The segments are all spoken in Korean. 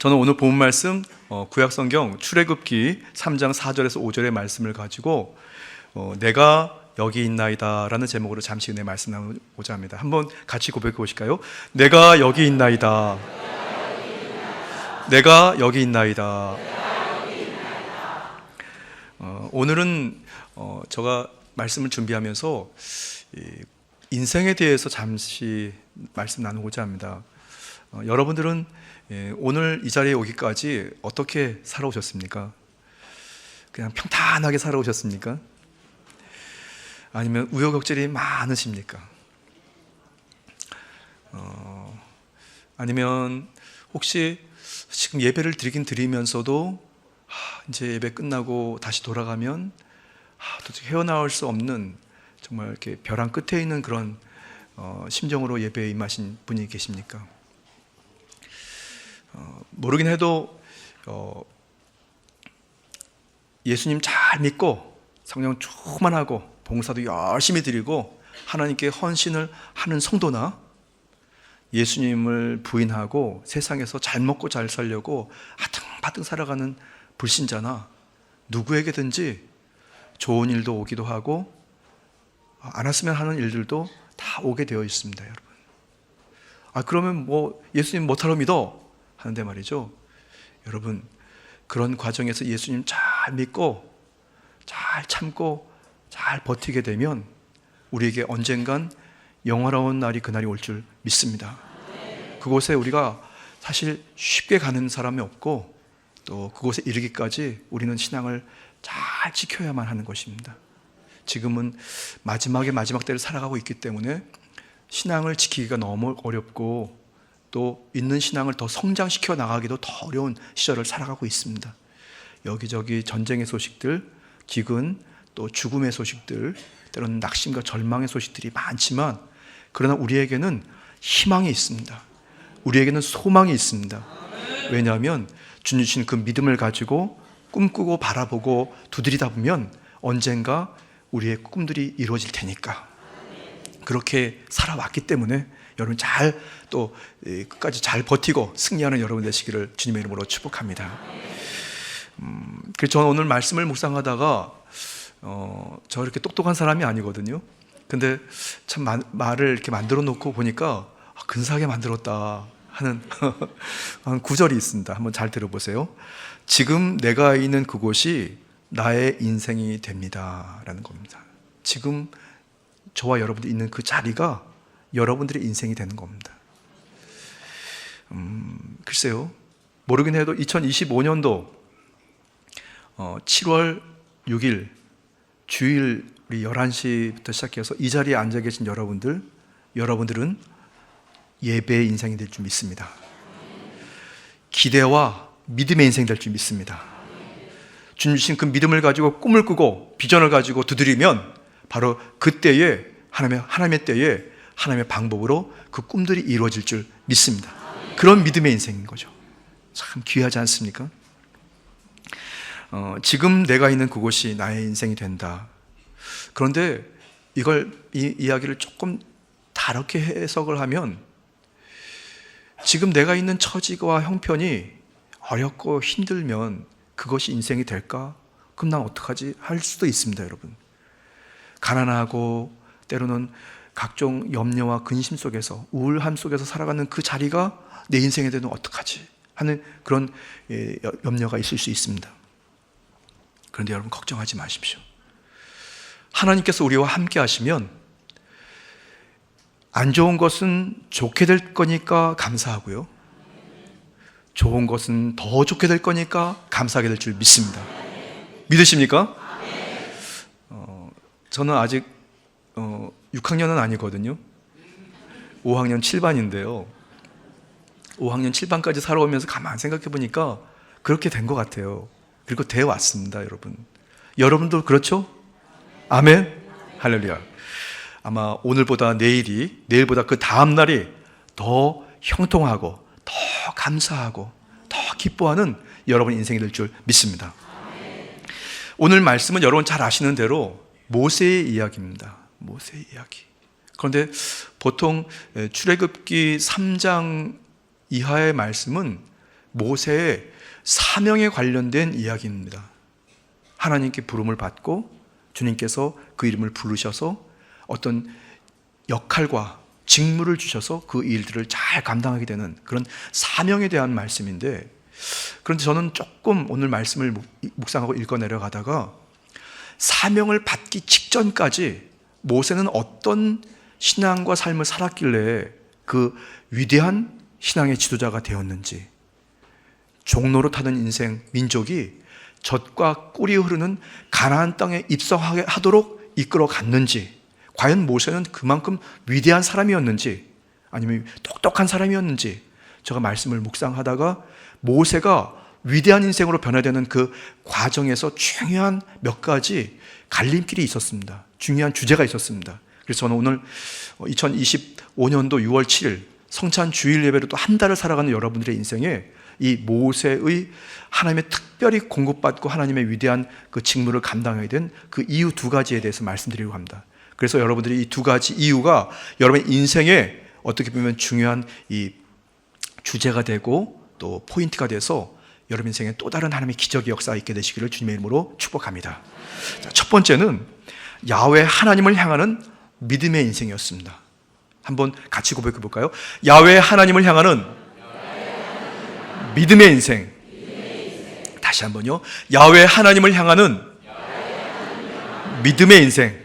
저는 오늘 본 말씀 구약성경 출애굽기 3장 4절에서 5절의 말씀을 가지고 내가 여기 있나이다 라는 제목으로 잠시 은혜 말씀 나누고자 합니다. 한번 같이 고백해 보실까요? 내가 여기 있나이다. 내가 여기 있나이다. 오늘은 제가 말씀을 준비하면서 인생에 대해서 잠시 말씀 나누고자 합니다. 여러분들은 오늘 이 자리에 오기까지 어떻게 살아오셨습니까? 그냥 평탄하게 살아오셨습니까? 아니면 우여곡절이 많으십니까? 아니면 혹시 지금 예배를 드리긴 드리면서도 이제 예배 끝나고 다시 돌아가면 도저히 헤어나올 수 없는 정말 이렇게 벼랑 끝에 있는 그런 심정으로 예배에 임하신 분이 계십니까? 모르긴 해도 예수님 잘 믿고 성령 충만하고 봉사도 열심히 드리고 하나님께 헌신을 하는 성도나 예수님을 부인하고 세상에서 잘 먹고 잘 살려고 아등바등 살아가는 불신자나 누구에게든지 좋은 일도 오기도 하고 안 왔으면 하는 일들도 다 오게 되어 있습니다, 여러분. 그러면 예수님 못하러 믿어? 하는데 말이죠, 여러분, 그런 과정에서 예수님 잘 믿고 잘 참고 잘 버티게 되면 우리에게 언젠간 영화로운 날이 그날이 올 줄 믿습니다. 그곳에 우리가 사실 쉽게 가는 사람이 없고 또 그곳에 이르기까지 우리는 신앙을 잘 지켜야만 하는 것입니다. 지금은 마지막 때를 살아가고 있기 때문에 신앙을 지키기가 너무 어렵고 또 있는 신앙을 더 성장시켜 나가기도 더 어려운 시절을 살아가고 있습니다. 여기저기 전쟁의 소식들, 기근, 또 죽음의 소식들, 때로는 낙심과 절망의 소식들이 많지만 그러나 우리에게는 희망이 있습니다. 우리에게는 소망이 있습니다. 왜냐하면 주님 주신 그 믿음을 가지고 꿈꾸고 바라보고 두드리다 보면 언젠가 우리의 꿈들이 이루어질 테니까 그렇게 살아왔기 때문에 여러분 잘 또 끝까지 잘 버티고 승리하는 여러분 되시기를 주님의 이름으로 축복합니다. 그래서 저는 오늘 말씀을 묵상하다가 저 이렇게 똑똑한 사람이 아니거든요. 근데 참 말을 이렇게 만들어 놓고 보니까 근사하게 만들었다 하는 구절이 있습니다. 한번 잘 들어보세요. 지금 내가 있는 그곳이 나의 인생이 됩니다 라는 겁니다. 지금 저와 여러분들이 있는 그 자리가 여러분들의 인생이 되는 겁니다. 글쎄요, 모르긴 해도 2025년도 7월 6일 주일 우리 11시부터 시작해서 이 자리에 앉아 계신 여러분들은 예배의 인생이 될 줄 믿습니다. 기대와 믿음의 인생이 될 줄 믿습니다. 주님 주신 그 믿음을 가지고 꿈을 꾸고 비전을 가지고 두드리면 바로 그때에 하나님의 때에 하나님의 방법으로 그 꿈들이 이루어질 줄 믿습니다. 그런 믿음의 인생인 거죠. 참 귀하지 않습니까? 지금 내가 있는 그곳이 나의 인생이 된다. 그런데 이 이야기를 조금 다르게 해석을 하면 지금 내가 있는 처지와 형편이 어렵고 힘들면 그것이 인생이 될까? 그럼 난 어떡하지? 할 수도 있습니다, 여러분. 가난하고 때로는 각종 염려와 근심 속에서 우울함 속에서 살아가는 그 자리가 내 인생에 되면 어떡하지? 하는 그런 염려가 있을 수 있습니다. 그런데 여러분 걱정하지 마십시오. 하나님께서 우리와 함께 하시면 안 좋은 것은 좋게 될 거니까 감사하고요, 좋은 것은 더 좋게 될 거니까 감사하게 될 줄 믿습니다. 믿으십니까? 저는 아직 6학년은 아니거든요. 5학년 7반인데요 5학년 7반까지 살아오면서 가만히 생각해 보니까 그렇게 된 것 같아요. 그리고 되어 왔습니다, 여러분. 여러분도 그렇죠? 아멘? 할렐루야. 아마 오늘보다 내일보다 그 다음 날이 더 형통하고 더 감사하고 더 기뻐하는 여러분 인생이 될 줄 믿습니다. 오늘 말씀은 여러분 잘 아시는 대로 모세의 이야기입니다. 모세의 이야기. 그런데 보통 출애굽기 3장 이하의 말씀은 모세의 사명에 관련된 이야기입니다. 하나님께 부름을 받고 주님께서 그 이름을 부르셔서 어떤 역할과 직무를 주셔서 그 일들을 잘 감당하게 되는 그런 사명에 대한 말씀인데, 그런데 저는 조금 오늘 말씀을 묵상하고 읽어 내려가다가 사명을 받기 직전까지 모세는 어떤 신앙과 삶을 살았길래 그 위대한 신앙의 지도자가 되었는지, 종노릇하는 인생, 민족이 젖과 꿀이 흐르는 가나안 땅에 입성하도록 이끌어 갔는지, 과연 모세는 그만큼 위대한 사람이었는지 아니면 똑똑한 사람이었는지, 제가 말씀을 묵상하다가 모세가 위대한 인생으로 변화되는 그 과정에서 중요한 몇 가지 갈림길이 있었습니다. 중요한 주제가 있었습니다. 그래서 저는 오늘 2025년도 6월 7일 성찬 주일 예배로 또 한 달을 살아가는 여러분들의 인생에 이 모세의 하나님의 특별히 공급받고 하나님의 위대한 그 직무를 감당하게 된 그 이유 두 가지에 대해서 말씀드리려고 합니다. 그래서 여러분들이 이 두 가지 이유가 여러분의 인생에 어떻게 보면 중요한 이 주제가 되고 또 포인트가 돼서 여러분 인생에 또 다른 하나님의 기적의 역사가 있게 되시기를 주님의 이름으로 축복합니다. 자, 첫 번째는 야훼 하나님을 향하는 믿음의 인생이었습니다. 한번 같이 고백해 볼까요? 야훼 하나님을 향하는 믿음의 인생. 다시 한번요. 야훼 하나님을 향하는 믿음의 인생.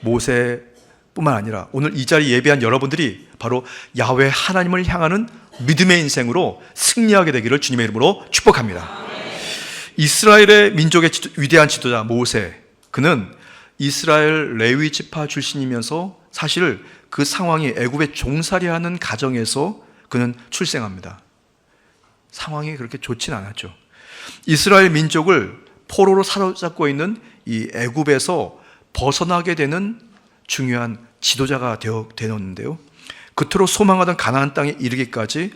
모세뿐만 아니라 오늘 이 자리 예배한 여러분들이 바로 야훼 하나님을 향하는 믿음의 인생으로 승리하게 되기를 주님의 이름으로 축복합니다. 이스라엘의 민족의 위대한 지도자 모세, 그는 이스라엘 레위 지파 출신이면서 사실 그 상황이 애굽에 종살이하는 가정에서 그는 출생합니다. 상황이 그렇게 좋진 않았죠. 이스라엘 민족을 포로로 사로잡고 있는 이 애굽에서 벗어나게 되는 중요한 지도자가 되었는데요. 그토록 소망하던 가나안 땅에 이르기까지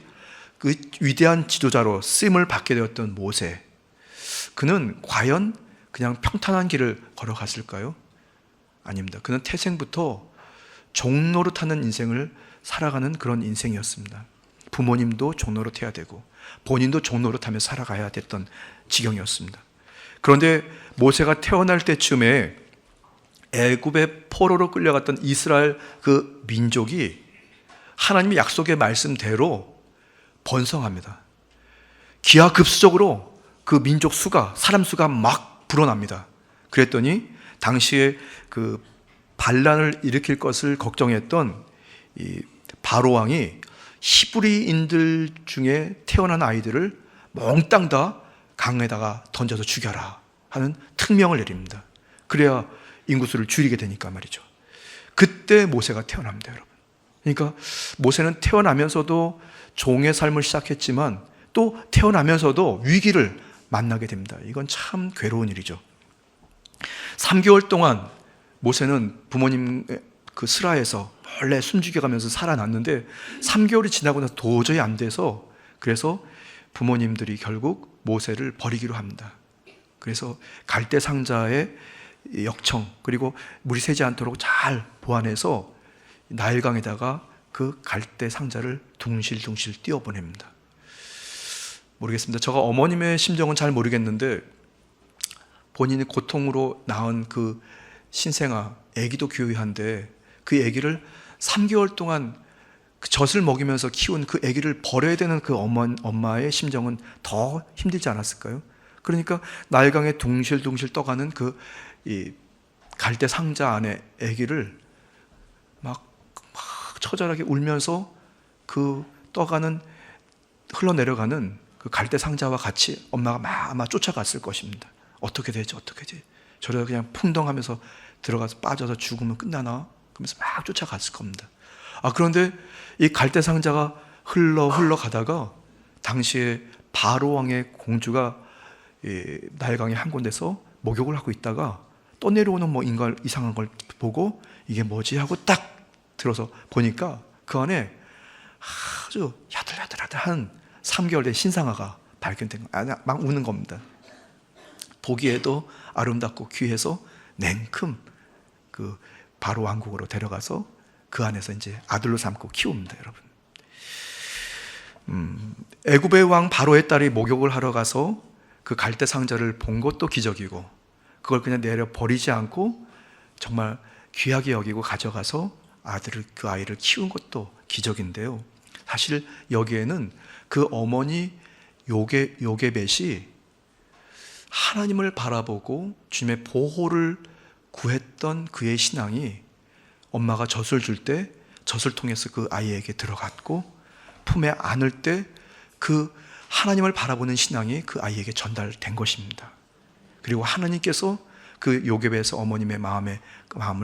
그 위대한 지도자로 쓰임을 받게 되었던 모세, 그는 과연 그냥 평탄한 길을 걸어갔을까요? 아닙니다. 그는 태생부터 종노릇하는 인생을 살아가는 그런 인생이었습니다. 부모님도 종노릇해야 되고 본인도 종노릇하며 살아가야 됐던 지경이었습니다. 그런데 모세가 태어날 때쯤에 애굽의 포로로 끌려갔던 이스라엘 그 민족이 하나님의 약속의 말씀대로 번성합니다. 기하급수적으로 그 민족 수가, 사람 수가 막 불어납니다. 그랬더니 당시에 그 반란을 일으킬 것을 걱정했던 이 바로 왕이 히브리인들 중에 태어난 아이들을 몽땅 다 강에다가 던져서 죽여라 하는 특명을 내립니다. 그래야 인구수를 줄이게 되니까 말이죠. 그때 모세가 태어납니다, 여러분. 그러니까 모세는 태어나면서도 종의 삶을 시작했지만 또 태어나면서도 위기를 만나게 됩니다. 이건 참 괴로운 일이죠. 3개월 동안 모세는 부모님 그 스라에서 원래 숨죽여가면서 살아났는데 3개월이 지나고 나서 도저히 안 돼서, 그래서 부모님들이 결국 모세를 버리기로 합니다. 그래서 갈대 상자의 역청, 그리고 물이 새지 않도록 잘 보완해서 나일강에다가 그 갈대 상자를 둥실둥실 띄워보냅니다. 모르겠습니다. 제가 어머님의 심정은 잘 모르겠는데 본인이 고통으로 낳은 그 신생아, 아기도 귀한데 그 아기를 3개월 동안 그 젖을 먹이면서 키운 그 아기를 버려야 되는 그 엄마의 심정은 더 힘들지 않았을까요? 그러니까 나일강에 둥실둥실 떠가는 그 이 갈대 상자 안에 아기를 막 처절하게 울면서 그 떠가는, 흘러내려가는 그 갈대 상자와 같이 엄마가 막 아마 쫓아갔을 것입니다. 어떻게 되지? 어떻게 되지? 저러다 그냥 풍덩하면서 들어가서 빠져서 죽으면 끝나나? 그러면서 막 쫓아갔을 겁니다. 그런데 이 갈대 상자가 흘러가다가 당시에 바로 왕의 공주가 나일강의 한 군데서 목욕을 하고 있다가 떠내려오는 뭐 인간 이상한 걸 보고 이게 뭐지 하고 딱 들어서 보니까 그 안에 아주 야들야들한 3개월 된 신상아가 발견된 거예요. 막 우는 겁니다. 보기에도 아름답고 귀해서 냉큼 그 바로 왕국으로 데려가서 그 안에서 이제 아들로 삼고 키웁니다, 여러분. 애굽의 왕 바로의 딸이 목욕을 하러 가서 그 갈대 상자를 본 것도 기적이고, 그걸 그냥 내려 버리지 않고 정말 귀하게 여기고 가져가서 그 아이를 키운 것도 기적인데요. 사실 여기에는 그 어머니 요게벳이 하나님을 바라보고 주님의 보호를 구했던 그의 신앙이 엄마가 젖을 줄 때 젖을 통해서 그 아이에게 들어갔고, 품에 안을 때 그 하나님을 바라보는 신앙이 그 아이에게 전달된 것입니다. 그리고 하나님께서 그 요게벳의 어머님의 마음을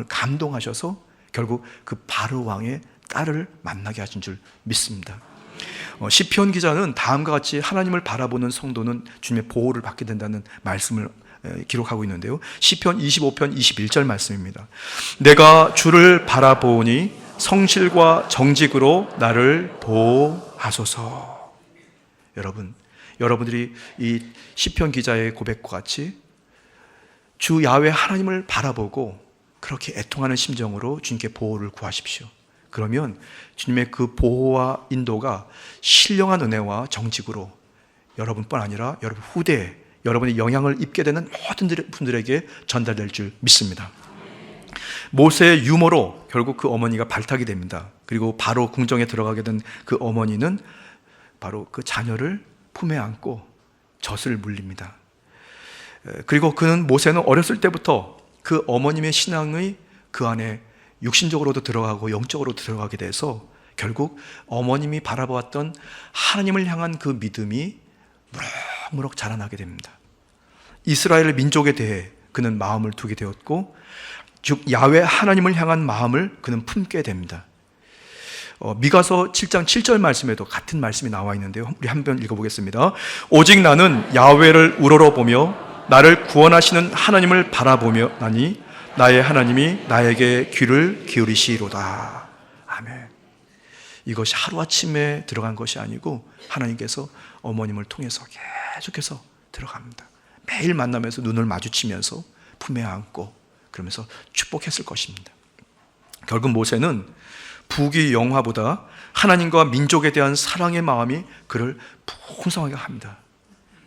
감동하셔서 결국 그 바로 왕의 딸을 만나게 하신 줄 믿습니다. 시편 기자는 다음과 같이 하나님을 바라보는 성도는 주님의 보호를 받게 된다는 말씀을 기록하고 있는데요. 시편 25편 21절 말씀입니다. 내가 주를 바라보니 성실과 정직으로 나를 보호하소서. 여러분들이 이 시편 기자의 고백과 같이 주 야훼 하나님을 바라보고 그렇게 애통하는 심정으로 주님께 보호를 구하십시오. 그러면 주님의 그 보호와 인도가 신령한 은혜와 정직으로 여러분뿐 아니라 여러분 후대에 여러분이 영향을 입게 되는 모든 분들에게 전달될 줄 믿습니다. 모세의 유머로 결국 그 어머니가 발탁이 됩니다. 그리고 바로 궁정에 들어가게 된 그 어머니는 바로 그 자녀를 품에 안고 젖을 물립니다. 그리고 모세는 어렸을 때부터 그 어머님의 신앙의 그 안에 육신적으로도 들어가고 영적으로도 들어가게 돼서 결국 어머님이 바라보았던 하나님을 향한 그 믿음이 무럭무럭 자라나게 됩니다. 이스라엘 민족에 대해 그는 마음을 두게 되었고, 즉 야훼 하나님을 향한 마음을 그는 품게 됩니다. 미가서 7장 7절 말씀에도 같은 말씀이 나와 있는데요. 우리 한번 읽어보겠습니다. 오직 나는 야훼를 우러러보며 나를 구원하시는 하나님을 바라보며 나니 나의 하나님이 나에게 귀를 기울이시로다. 아멘. 이것이 하루아침에 들어간 것이 아니고 하나님께서 어머님을 통해서 계속해서 들어갑니다. 매일 만나면서 눈을 마주치면서 품에 안고 그러면서 축복했을 것입니다. 결국 모세는 부귀영화보다 하나님과 민족에 대한 사랑의 마음이 그를 풍성하게 합니다.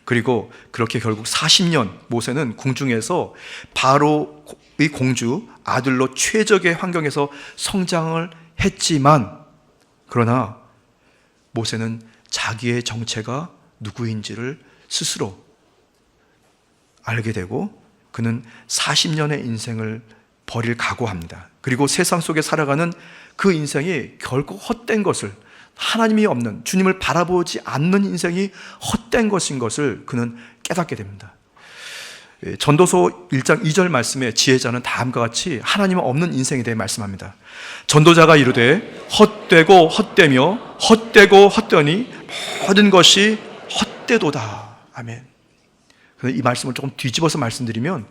그리고 그렇게 결국 40년 모세는 궁중에서 바로의 공주 아들로 최적의 환경에서 성장을 했지만, 그러나 모세는 자기의 정체가 누구인지를 스스로 알게 되고 그는 40년의 인생을 버릴 각오합니다. 그리고 세상 속에 살아가는 그 인생이 결코 헛된 것을, 하나님이 없는, 주님을 바라보지 않는 인생이 헛된 것인 것을 그는 깨닫게 됩니다. 전도서 1장 2절 말씀에 지혜자는 다음과 같이 하나님 없는 인생에 대해 말씀합니다. 전도자가 이르되 헛되고 헛되며 헛되고 헛되니 모든 것이 헛되도다. 아멘. 이 말씀을 조금 뒤집어서 말씀드리면,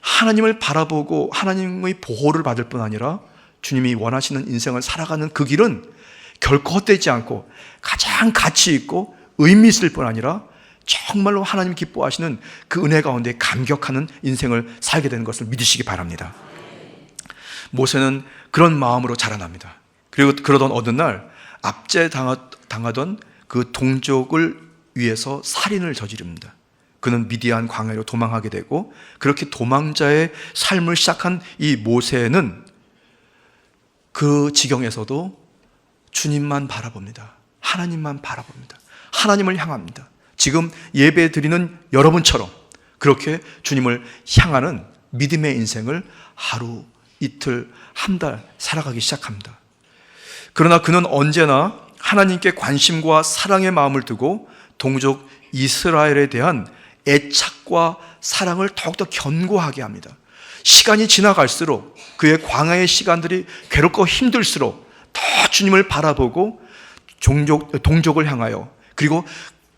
하나님을 바라보고 하나님의 보호를 받을 뿐 아니라 주님이 원하시는 인생을 살아가는 그 길은 결코 헛되지 않고 가장 가치 있고 의미 있을 뿐 아니라 정말로 하나님 기뻐하시는 그 은혜 가운데 감격하는 인생을 살게 되는 것을 믿으시기 바랍니다. 모세는 그런 마음으로 자라납니다. 그리고 그러던 어느 날 압제당하던 그 동족을 위해서 살인을 저지릅니다. 그는 미디안 광야로 도망하게 되고, 그렇게 도망자의 삶을 시작한 이 모세는 그 지경에서도 주님만 바라봅니다. 하나님만 바라봅니다. 하나님을 향합니다. 지금 예배 드리는 여러분처럼 그렇게 주님을 향하는 믿음의 인생을 하루, 이틀, 한 달 살아가기 시작합니다. 그러나 그는 언제나 하나님께 관심과 사랑의 마음을 두고 동족 이스라엘에 대한 애착과 사랑을 더욱더 견고하게 합니다. 시간이 지나갈수록 그의 광야의 시간들이 괴롭고 힘들수록 더 주님을 바라보고 동족을 향하여, 그리고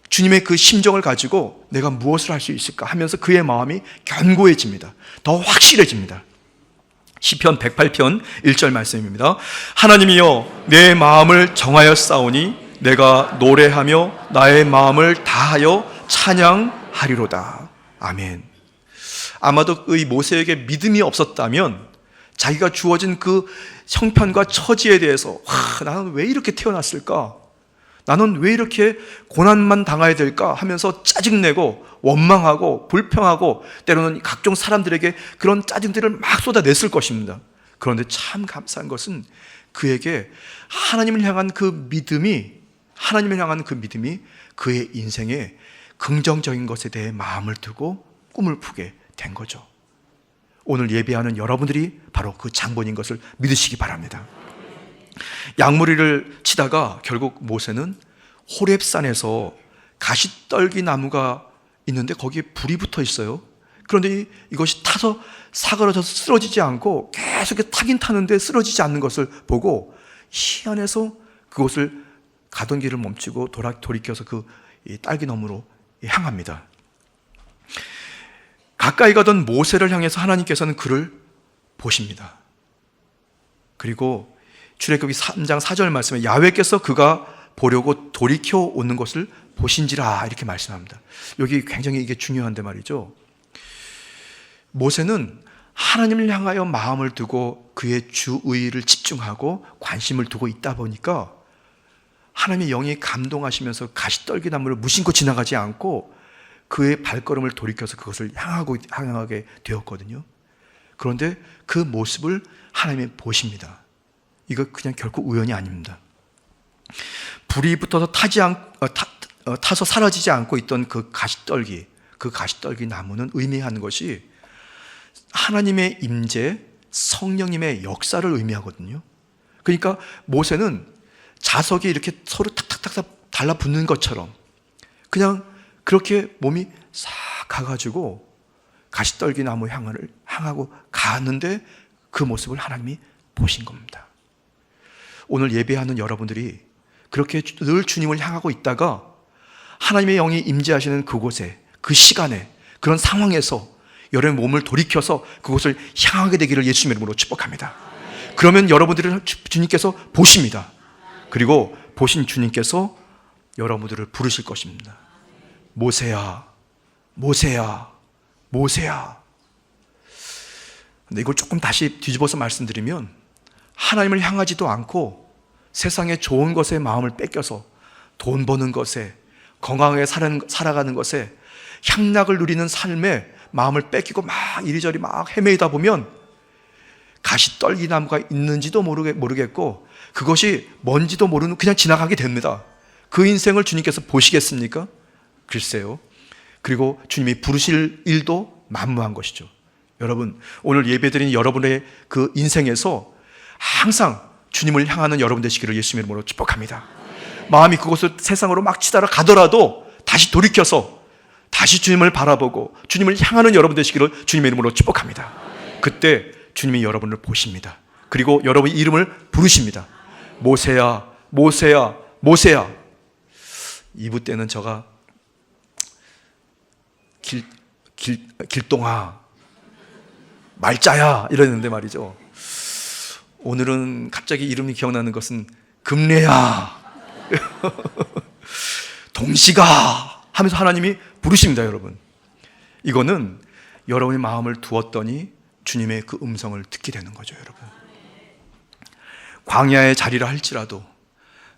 주님의 그 심정을 가지고 내가 무엇을 할 수 있을까 하면서 그의 마음이 견고해집니다. 더 확실해집니다. 시편 108편 1절 말씀입니다. 하나님이여 내 마음을 정하였사오니 내가 노래하며 나의 마음을 다하여 찬양하리로다. 아멘. 아마도 이 모세에게 믿음이 없었다면 자기가 주어진 그 형편과 처지에 대해서 나는 왜 이렇게 태어났을까? 나는 왜 이렇게 고난만 당해야 될까 하면서 짜증내고 원망하고 불평하고 때로는 각종 사람들에게 그런 짜증들을 막 쏟아냈을 것입니다. 그런데 참 감사한 것은 그에게 하나님을 향한 그 믿음이 그의 인생에 긍정적인 것에 대해 마음을 두고 꿈을 꾸게 된 거죠. 오늘 예배하는 여러분들이 바로 그 장본인 것을 믿으시기 바랍니다. 양무리를 치다가 결국 모세는 호렙산에서 가시떨기 나무가 있는데 거기에 불이 붙어 있어요. 그런데 이것이 타서 사그러져서 쓰러지지 않고 계속 타긴 타는데 쓰러지지 않는 것을 보고 희한해서 그곳을 가던 길을 멈추고 돌이켜서 그 딸기나무로 향합니다. 가까이 가던 모세를 향해서 하나님께서는 그를 보십니다. 그리고 출애굽기 3장 4절 말씀에 야훼께서 그가 보려고 돌이켜 오는 것을 보신지라 이렇게 말씀합니다. 여기 굉장히 이게 중요한데 말이죠. 모세는 하나님을 향하여 마음을 두고 그의 주의를 집중하고 관심을 두고 있다 보니까 하나님의 영이 감동하시면서 가시떨기 나무를 무심코 지나가지 않고 그의 발걸음을 돌이켜서 그것을 향하게 되었거든요. 그런데 그 모습을 하나님이 보십니다. 이거 그냥 결코 우연이 아닙니다. 불이 붙어서 타서 사라지지 않고 있던 그 가시떨기 나무는 의미하는 것이 하나님의 임재, 성령님의 역사를 의미하거든요. 그러니까 모세는 자석이 이렇게 서로 탁탁탁 달라붙는 것처럼 그냥 그렇게 몸이 싹 가가지고 가시떨기 나무 향하고 가는데 그 모습을 하나님이 보신 겁니다. 오늘 예배하는 여러분들이 그렇게 늘 주님을 향하고 있다가 하나님의 영이 임재하시는 그곳에, 그 시간에, 그런 상황에서 여러분의 몸을 돌이켜서 그곳을 향하게 되기를 예수님의 이름으로 축복합니다. 그러면 여러분들을 주님께서 보십니다. 그리고 보신 주님께서 여러분들을 부르실 것입니다. 모세야, 모세야, 모세야. 근데 이걸 조금 다시 뒤집어서 말씀드리면 하나님을 향하지도 않고 세상의 좋은 것에 마음을 뺏겨서 돈 버는 것에, 건강하게 살아가는 것에, 향락을 누리는 삶에 마음을 뺏기고 막 이리저리 막 헤매이다 보면 가시떨기 나무가 있는지도 모르겠고 그것이 뭔지도 모르는 그냥 지나가게 됩니다. 그 인생을 주님께서 보시겠습니까? 글쎄요. 그리고 주님이 부르실 일도 만무한 것이죠. 여러분, 오늘 예배드린 여러분의 그 인생에서 항상 주님을 향하는 여러분 되시기를 예수님의 이름으로 축복합니다. 마음이 그곳을 세상으로 막 치달아 가더라도 다시 돌이켜서 다시 주님을 바라보고 주님을 향하는 여러분 되시기를 주님의 이름으로 축복합니다. 그때 주님이 여러분을 보십니다. 그리고 여러분의 이름을 부르십니다. 모세야, 모세야, 모세야. 2부 때는 제가 길동아, 말자야 이러는데 말이죠. 오늘은 갑자기 이름이 기억나는 것은 금래야, 동시가 하면서 하나님이 부르십니다. 여러분, 이거는 여러분의 마음을 두었더니 주님의 그 음성을 듣게 되는 거죠. 여러분, 광야의 자리라 할지라도,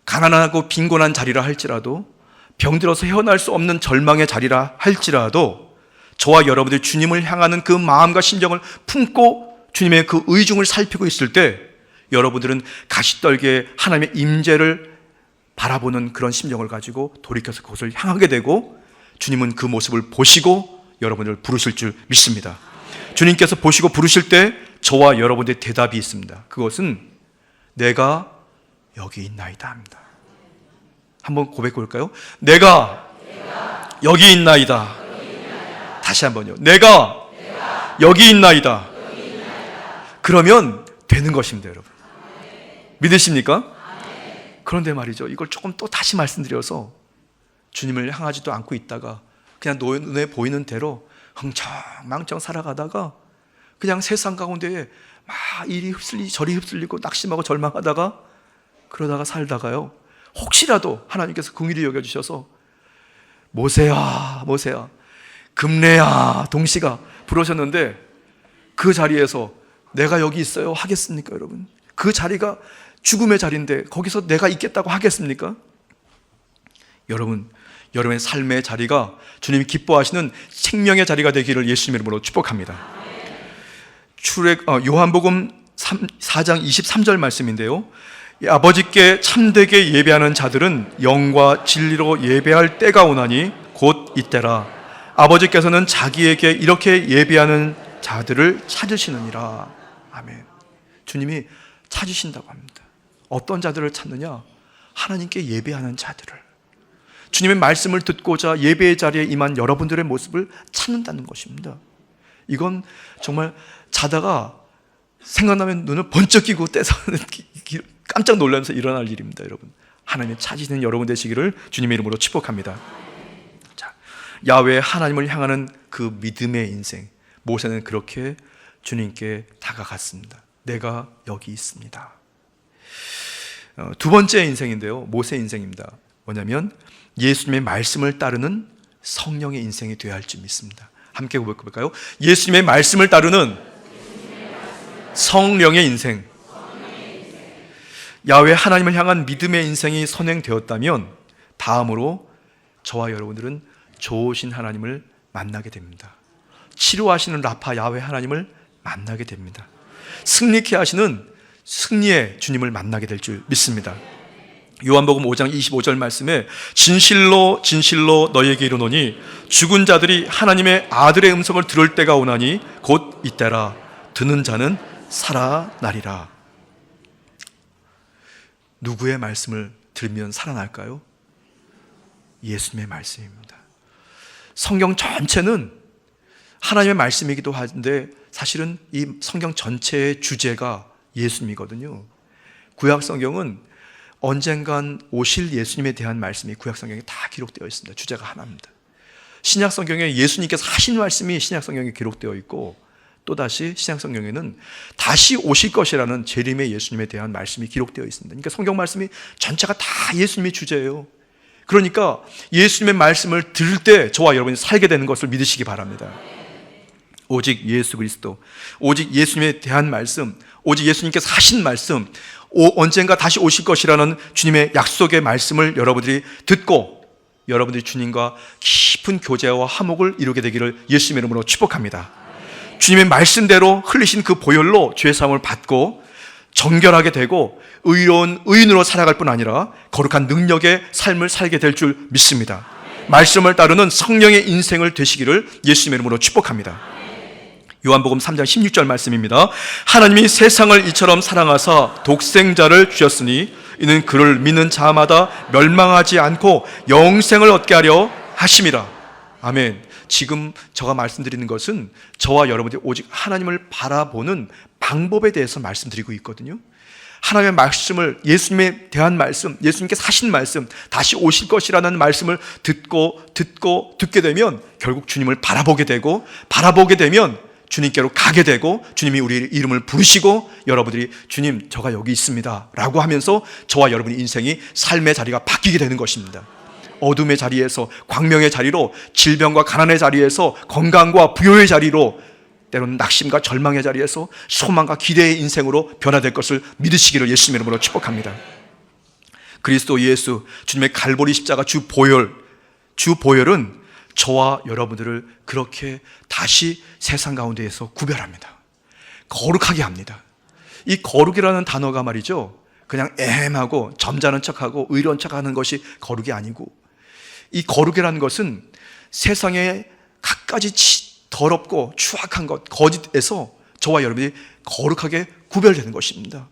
가난하고 빈곤한 자리라 할지라도, 병들어서 헤어날 수 없는 절망의 자리라 할지라도 저와 여러분들이 주님을 향하는 그 마음과 심정을 품고 주님의 그 의중을 살피고 있을 때 여러분들은 가시떨기에 하나님의 임재를 바라보는 그런 심정을 가지고 돌이켜서 그곳을 향하게 되고 주님은 그 모습을 보시고 여러분을 부르실 줄 믿습니다. 주님께서 보시고 부르실 때 저와 여러분들의 대답이 있습니다. 그것은 내가 여기 있나이다 합니다. 한번 고백해 볼까요? 내가 여기 있나이다. 다시 한번요. 내가 여기 있나이다. 그러면 되는 것입니다. 여러분, 믿으십니까? 그런데 말이죠, 이걸 조금 또 다시 말씀드려서 주님을 향하지도 않고 있다가 그냥 눈에 보이는 대로 흥청망청 살아가다가 그냥 세상 가운데에 막 이리 휩쓸리고 저리 휩쓸리고 낙심하고 절망하다가 그러다가 살다가요, 혹시라도 하나님께서 긍휼히 여겨주셔서 모세야, 모세야, 금래야, 동시가 부르셨는데 그 자리에서 내가 여기 있어요 하겠습니까? 여러분, 그 자리가 죽음의 자리인데 거기서 내가 있겠다고 하겠습니까? 여러분의 삶의 자리가 주님이 기뻐하시는 생명의 자리가 되기를 예수님 이름으로 축복합니다. 요한복음 4장 23절 말씀인데요, 아버지께 참되게 예배하는 자들은 영과 진리로 예배할 때가 오나니 곧 이때라. 아버지께서는 자기에게 이렇게 예배하는 자들을 찾으시느니라. 아멘. 주님이 찾으신다고 합니다. 어떤 자들을 찾느냐? 하나님께 예배하는 자들을. 주님의 말씀을 듣고자 예배의 자리에 임한 여러분들의 모습을 찾는다는 것입니다. 이건 정말 자다가 생각나면 눈을 번쩍 끼고 떼서는 깜짝 놀라면서 일어날 일입니다. 여러분, 하나님의 찾으시는 여러분 되시기를 주님의 이름으로 축복합니다. 자, 야훼 하나님을 향하는 그 믿음의 인생, 모세는 그렇게 주님께 다가갔습니다. 내가 여기 있습니다. 두 번째 인생인데요, 모세 인생입니다. 뭐냐면 예수님의 말씀을 따르는 성령의 인생이 되어야 할 줄 믿습니다. 함께 고백해볼까요? 예수님의 말씀을 따르는 성령의 인생. 야훼 하나님을 향한 믿음의 인생이 선행되었다면 다음으로 저와 여러분들은 좋으신 하나님을 만나게 됩니다. 치료하시는 라파 야훼 하나님을 만나게 됩니다. 승리케 하시는 승리의 주님을 만나게 될 줄 믿습니다. 요한복음 5장 25절 말씀에 진실로 진실로 너희에게 이르노니 죽은 자들이 하나님의 아들의 음성을 들을 때가 오나니 곧 이때라. 듣는 자는 살아나리라. 누구의 말씀을 들으면 살아날까요? 예수님의 말씀입니다. 성경 전체는 하나님의 말씀이기도 한데 사실은 이 성경 전체의 주제가 예수님이거든요. 구약 성경은 언젠간 오실 예수님에 대한 말씀이 구약 성경에 다 기록되어 있습니다. 주제가 하나입니다. 신약 성경에 예수님께서 하신 말씀이 신약 성경에 기록되어 있고, 또다시 신약 성경에는 다시 오실 것이라는 재림의 예수님에 대한 말씀이 기록되어 있습니다. 그러니까 성경 말씀이 전체가 다 예수님의 주제예요. 그러니까 예수님의 말씀을 들을 때 저와 여러분이 살게 되는 것을 믿으시기 바랍니다. 오직 예수 그리스도, 오직 예수님에 대한 말씀, 오직 예수님께서 하신 말씀, 언젠가 다시 오실 것이라는 주님의 약속의 말씀을 여러분들이 듣고 여러분들이 주님과 깊은 교제와 화목을 이루게 되기를 예수님의 이름으로 축복합니다. 주님의 말씀대로 흘리신 그 보혈로 죄사함을 받고 정결하게 되고 의로운 의인으로 살아갈 뿐 아니라 거룩한 능력의 삶을 살게 될 줄 믿습니다. 말씀을 따르는 성령의 인생을 되시기를 예수님의 이름으로 축복합니다. 요한복음 3장 16절 말씀입니다. 하나님이 세상을 이처럼 사랑하사 독생자를 주셨으니 이는 그를 믿는 자마다 멸망하지 않고 영생을 얻게 하려 하심이라. 아멘. 지금 제가 말씀드리는 것은 저와 여러분들이 오직 하나님을 바라보는 방법에 대해서 말씀드리고 있거든요. 하나님의 말씀을, 예수님에 대한 말씀, 예수님께서 하신 말씀, 다시 오실 것이라는 말씀을 듣게 되면 결국 주님을 바라보게 되고, 바라보게 되면 주님께로 가게 되고, 주님이 우리 이름을 부르시고 여러분들이 주님 저가 여기 있습니다 라고 하면서 저와 여러분의 인생이 삶의 자리가 바뀌게 되는 것입니다. 어둠의 자리에서 광명의 자리로, 질병과 가난의 자리에서 건강과 부요의 자리로, 때로는 낙심과 절망의 자리에서 소망과 기대의 인생으로 변화될 것을 믿으시기를 예수님의 이름으로 축복합니다. 그리스도 예수, 주님의 갈보리 십자가 주 보혈은 저와 여러분들을 그렇게 다시 세상 가운데에서 구별합니다. 거룩하게 합니다. 이 거룩이라는 단어가 말이죠, 그냥 애매하고 점잖은 척하고 의로운 척하는 것이 거룩이 아니고, 이 거룩이라는 것은 세상에 갖가지 더럽고 추악한 것, 거짓에서 저와 여러분이 거룩하게 구별되는 것입니다.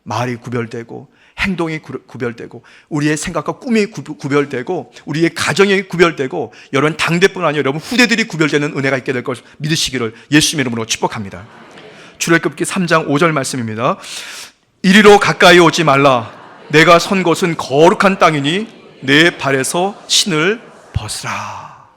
말이 구별되고, 행동이 구별되고, 우리의 생각과 꿈이 구별되고, 우리의 가정이 구별되고, 여러분 당대뿐 아니라 여러분 후대들이 구별되는 은혜가 있게 될 것을 믿으시기를 예수님의 이름으로 축복합니다. 출애굽기 3장 5절 말씀입니다. 이리로 가까이 오지 말라. 내가 선 곳은 거룩한 땅이니 내 발에서 신을 벗으라.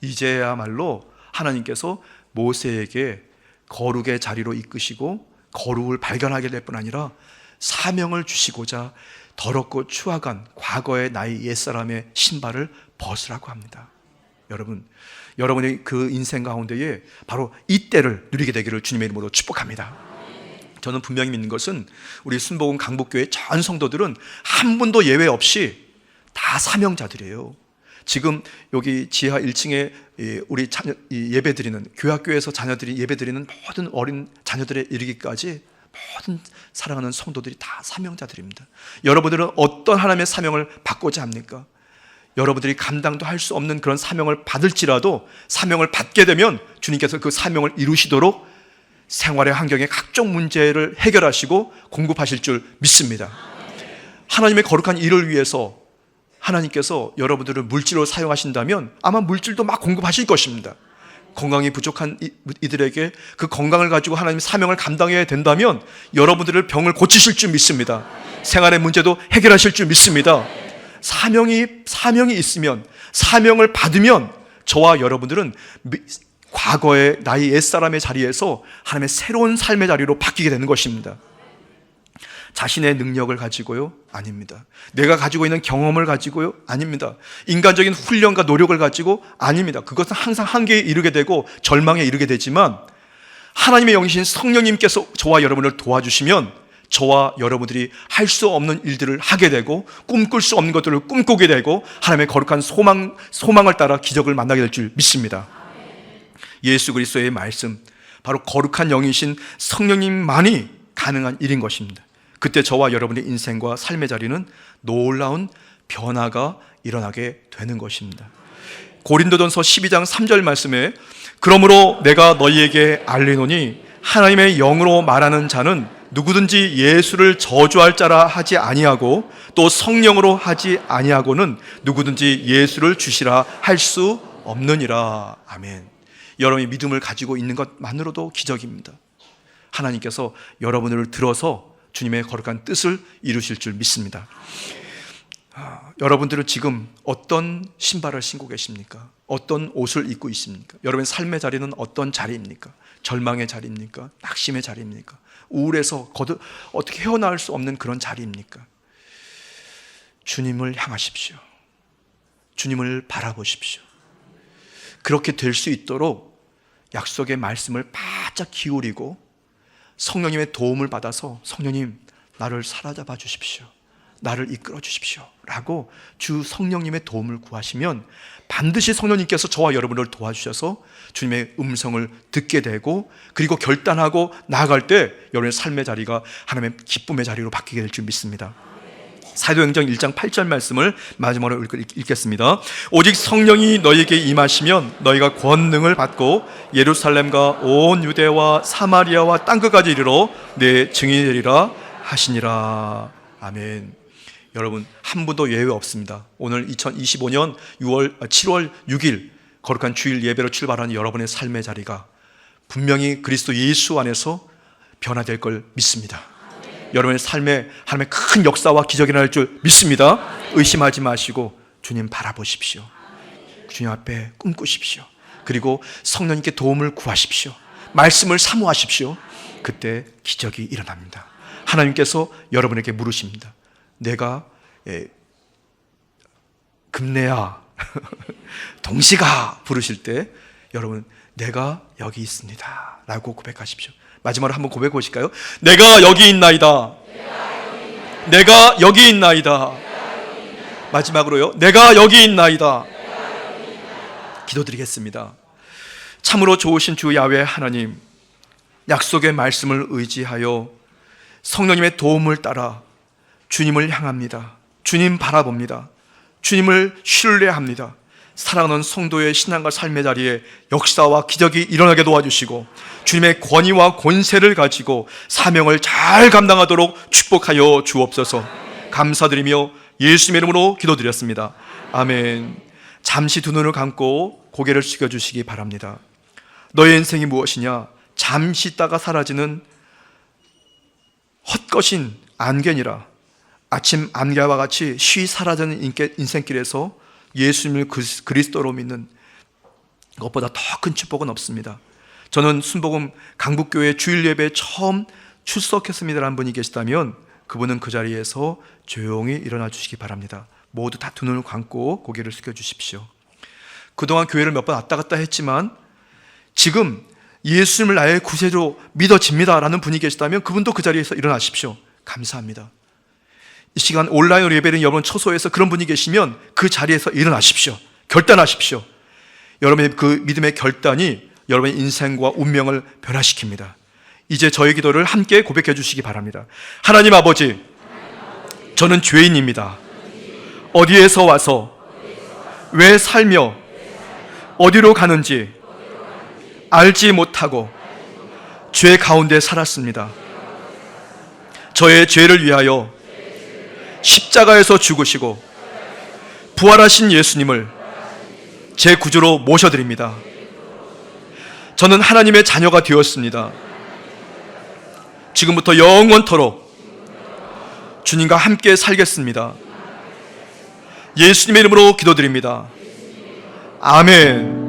이제야말로 하나님께서 모세에게 거룩의 자리로 이끄시고 거룩을 발견하게 될 뿐 아니라 사명을 주시고자 더럽고 추악한 과거의 나의 옛사람의 신발을 벗으라고 합니다. 여러분의 그 인생 가운데에 바로 이때를 누리게 되기를 주님의 이름으로 축복합니다. 저는 분명히 믿는 것은 우리 순복음 강북교회 전 성도들은 한 분도 예외 없이 다 사명자들이에요. 지금 여기 지하 1층에 우리 자녀 예배드리는, 교학교에서 자녀들이 예배드리는 모든 어린 자녀들에 이르기까지 모든 사랑하는 성도들이 다 사명자들입니다. 여러분들은 어떤 하나님의 사명을 받고자 합니까? 여러분들이 감당도 할 수 없는 그런 사명을 받을지라도 사명을 받게 되면 주님께서 그 사명을 이루시도록 생활의 환경의 각종 문제를 해결하시고 공급하실 줄 믿습니다. 하나님의 거룩한 일을 위해서 하나님께서 여러분들을 물질로 사용하신다면 아마 물질도 막 공급하실 것입니다. 건강이 부족한 이들에게 그 건강을 가지고 하나님의 사명을 감당해야 된다면 여러분들을 병을 고치실 줄 믿습니다. 생활의 문제도 해결하실 줄 믿습니다. 사명이 있으면, 사명을 받으면 저와 여러분들은 과거의 나의 옛사람의 자리에서 하나님의 새로운 삶의 자리로 바뀌게 되는 것입니다. 자신의 능력을 가지고요? 아닙니다. 내가 가지고 있는 경험을 가지고요? 아닙니다. 인간적인 훈련과 노력을 가지고? 아닙니다. 그것은 항상 한계에 이르게 되고 절망에 이르게 되지만 하나님의 영이신 성령님께서 저와 여러분을 도와주시면 저와 여러분들이 할 수 없는 일들을 하게 되고 꿈꿀 수 없는 것들을 꿈꾸게 되고 하나님의 거룩한 소망을 따라 기적을 만나게 될 줄 믿습니다. 예수 그리스도의 말씀, 바로 거룩한 영이신 성령님만이 가능한 일인 것입니다. 그때 저와 여러분의 인생과 삶의 자리는 놀라운 변화가 일어나게 되는 것입니다. 고린도전서 12장 3절 말씀에 그러므로 내가 너희에게 알리노니 하나님의 영으로 말하는 자는 누구든지 예수를 저주할 자라 하지 아니하고 또 성령으로 하지 아니하고는 누구든지 예수를 주시라 할 수 없느니라. 아멘. 여러분이 믿음을 가지고 있는 것만으로도 기적입니다. 하나님께서 여러분을 들어서 주님의 거룩한 뜻을 이루실 줄 믿습니다. 여러분들은 지금 어떤 신발을 신고 계십니까? 어떤 옷을 입고 있습니까? 여러분의 삶의 자리는 어떤 자리입니까? 절망의 자리입니까? 낙심의 자리입니까? 우울해서 어떻게 헤어나올 수 없는 그런 자리입니까? 주님을 향하십시오. 주님을 바라보십시오. 그렇게 될 수 있도록 약속의 말씀을 바짝 기울이고 성령님의 도움을 받아서 성령님 나를 사로잡아 주십시오. 나를 이끌어 주십시오 라고 주 성령님의 도움을 구하시면 반드시 성령님께서 저와 여러분을 도와주셔서 주님의 음성을 듣게 되고 그리고 결단하고 나아갈 때 여러분의 삶의 자리가 하나님의 기쁨의 자리로 바뀌게 될 줄 믿습니다. 사도행전 1장 8절 말씀을 마지막으로 읽겠습니다. 오직 성령이 너희에게 임하시면 너희가 권능을 받고 예루살렘과 온 유대와 사마리아와 땅끝까지 이르러 내 증인이 되리라 하시니라. 아멘. 여러분 한 분도 예외 없습니다. 오늘 2025년 7월 6일 거룩한 주일 예배로 출발하는 여러분의 삶의 자리가 분명히 그리스도 예수 안에서 변화될 걸 믿습니다. 여러분의 삶에 하나님의 큰 역사와 기적이 일어날 줄 믿습니다. 의심하지 마시고 주님 바라보십시오. 주님 앞에 꿈꾸십시오. 그리고 성령님께 도움을 구하십시오. 말씀을 사모하십시오. 그때 기적이 일어납니다. 하나님께서 여러분에게 물으십니다. 내가 금내야 동시가 부르실 때 여러분 내가 여기 있습니다 라고 고백하십시오. 마지막으로 한번 고백해 보실까요? 내가 여기 있나이다. 내가 여기 있나이다. 마지막으로요. 내가 여기 있나이다. 기도드리겠습니다. 참으로 좋으신 주 야훼 하나님, 약속의 말씀을 의지하여 성령님의 도움을 따라 주님을 향합니다. 주님 바라봅니다. 주님을 신뢰합니다. 사랑하는 성도의 신앙과 삶의 자리에 역사와 기적이 일어나게 도와주시고 주님의 권위와 권세를 가지고 사명을 잘 감당하도록 축복하여 주옵소서. 감사드리며 예수님의 이름으로 기도드렸습니다. 아멘. 잠시 두 눈을 감고 고개를 숙여주시기 바랍니다. 너의 인생이 무엇이냐? 잠시 있다가 사라지는 헛것인 안개니라. 아침 안개와 같이 쉬 사라지는 인생길에서 예수님을 그리스도로 믿는 것보다 더 큰 축복은 없습니다. 저는 순복음 강북교회 주일 예배에 처음 출석했습니다라는 분이 계시다면 그분은 그 자리에서 조용히 일어나 주시기 바랍니다. 모두 다 두 눈을 감고 고개를 숙여 주십시오. 그동안 교회를 몇 번 왔다 갔다 했지만 지금 예수님을 나의 구세주로 믿어집니다라는 분이 계시다면 그분도 그 자리에서 일어나십시오. 감사합니다. 이 시간 온라인으로 예배드리는 여러분 초소에서 그런 분이 계시면 그 자리에서 일어나십시오. 결단하십시오. 여러분의 그 믿음의 결단이 여러분의 인생과 운명을 변화시킵니다. 이제 저의 기도를 함께 고백해 주시기 바랍니다. 하나님 아버지, 저는 죄인입니다. 어디에서 와서 왜 살며 어디로 가는지 알지 못하고 죄 가운데 살았습니다. 저의 죄를 위하여 십자가에서 죽으시고 부활하신 예수님을 제 구주로 모셔드립니다. 저는 하나님의 자녀가 되었습니다. 지금부터 영원토록 주님과 함께 살겠습니다. 예수님의 이름으로 기도드립니다. 아멘.